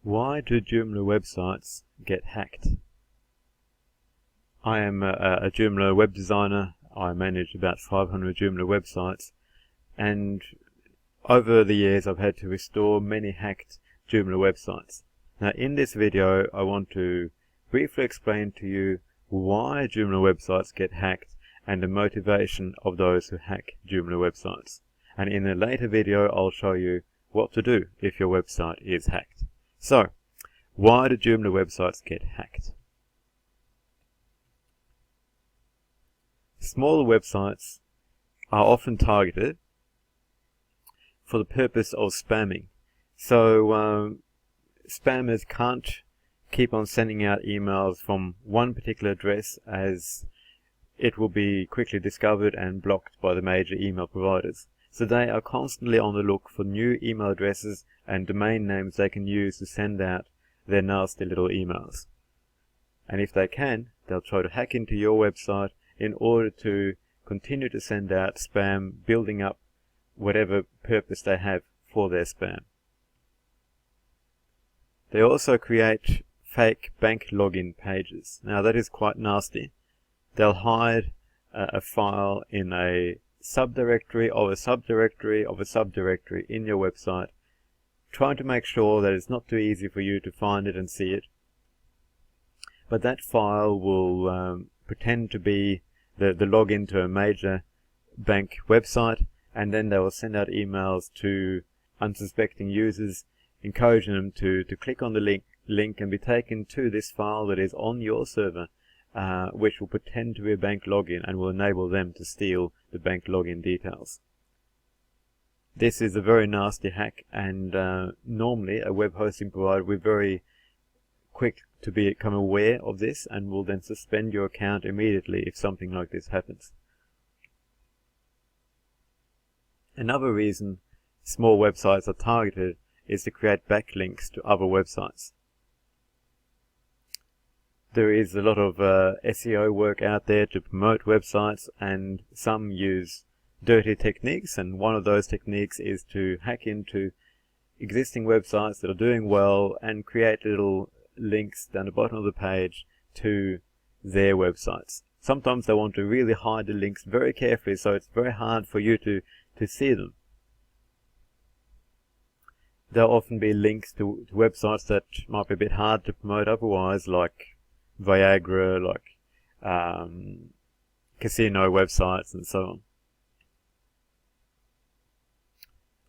Why do Joomla websites get hacked? I am a Joomla web designer. I manage about 500 Joomla websites, and over the years I've had to restore many hacked Joomla websites. Now in this video I want to briefly explain to you why Joomla websites get hacked and the motivation of those who hack Joomla websites. And in a later video I'll show you what to do if your website is hacked. So, why do Joomla websites get hacked? Smaller websites are often targeted for the purpose of spamming. So spammers can't keep on sending out emails from one particular address, as it will be quickly discovered and blocked by the major email providers. So they are constantly on the look for new email addresses and domain names they can use to send out their nasty little emails. And if they can, they'll try to hack into your website in order to continue to send out spam, building up whatever purpose they have for their spam. They also create fake bank login pages. Now that is quite nasty. They'll hide a file in a subdirectory of a subdirectory of a subdirectory in your website, trying to make sure that it's not too easy for you to find it and see it. But that file will pretend to be the login to a major bank website, and then they will send out emails to unsuspecting users, encouraging them to click on the link and be taken to this file that is on your server, which will pretend to be a bank login and will enable them to steal the bank login details. This is a very nasty hack, and normally a web hosting provider will be very quick to become aware of this and will then suspend your account immediately if something like this happens. Another reason small websites are targeted is to create backlinks to other websites. There is a lot of SEO work out there to promote websites, and some use dirty techniques, and one of those techniques is to hack into existing websites that are doing well and create little links down the bottom of the page to their websites. Sometimes they want to really hide the links very carefully, so it's very hard for you to see them. There'll often be links to websites that might be a bit hard to promote otherwise, like Viagra, like casino websites and so on.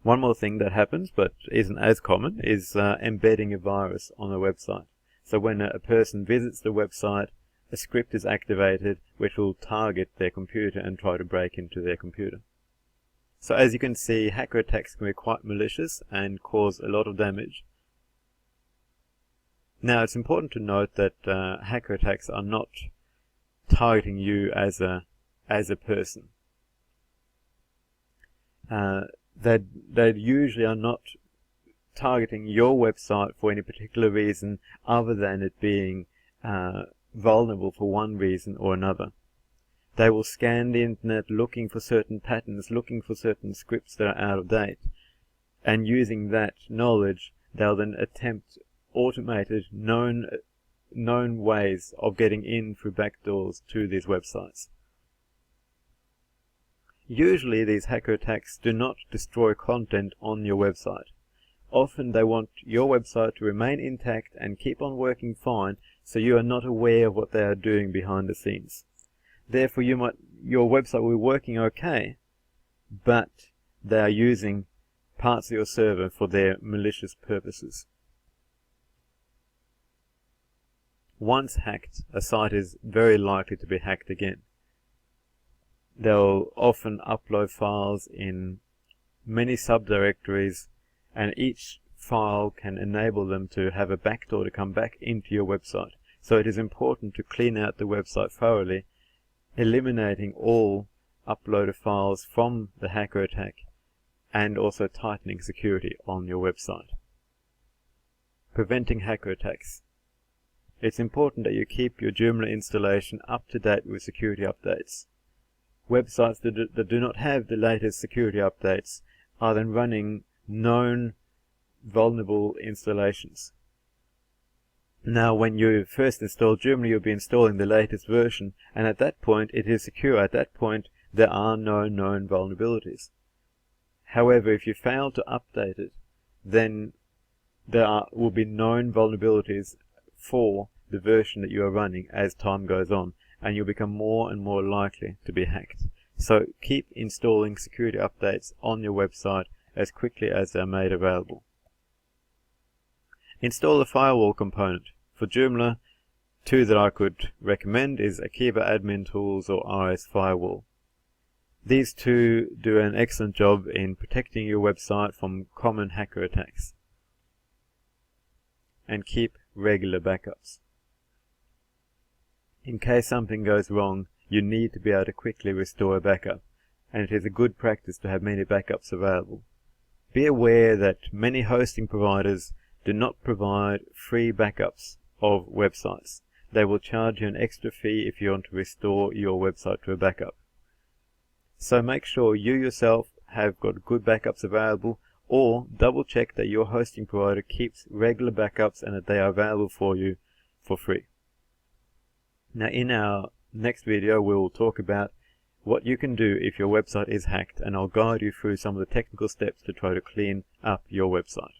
One more thing that happens, but isn't as common, is embedding a virus on a website. So when a person visits the website, a script is activated which will target their computer and try to break into their computer. So as you can see, hacker attacks can be quite malicious and cause a lot of damage. Now it's important to note that hacker attacks are not targeting you as a person. They usually are not targeting your website for any particular reason other than it being vulnerable for one reason or another. They will scan the internet looking for certain patterns, looking for certain scripts that are out of date, and using that knowledge they'll then attempt automated known ways of getting in through backdoors to these websites. Usually these hacker attacks do not destroy content on your website. Often they want your website to remain intact and keep on working fine, so you are not aware of what they are doing behind the scenes. Therefore your website will be working okay, but they are using parts of your server for their malicious purposes. Once hacked, a site is very likely to be hacked again. They'll often upload files in many subdirectories, and each file can enable them to have a backdoor to come back into your website. So it is important to clean out the website thoroughly, eliminating all uploaded files from the hacker attack, and also tightening security on your website. Preventing hacker attacks. It's important that you keep your Joomla installation up to date with security updates. Websites that do not have the latest security updates are then running known vulnerable installations. Now when you first install Joomla, you'll be installing the latest version, and at that point it is secure. At that point there are no known vulnerabilities. However, if you fail to update it, then there will be known vulnerabilities for the version that you are running as time goes on, and you'll become more and more likely to be hacked. So keep installing security updates on your website as quickly as they're made available. Install a firewall component. For Joomla, two that I could recommend is Akiba Admin Tools or RS Firewall. These two do an excellent job in protecting your website from common hacker attacks. And keep regular backups. In case something goes wrong, you need to be able to quickly restore a backup, and it is a good practice to have many backups available. Be aware that many hosting providers do not provide free backups of websites. They will charge you an extra fee if you want to restore your website to a backup. So make sure you yourself have got good backups available, or double check that your hosting provider keeps regular backups and that they are available for you for free. Now in our next video we will talk about what you can do if your website is hacked, and I'll guide you through some of the technical steps to try to clean up your website.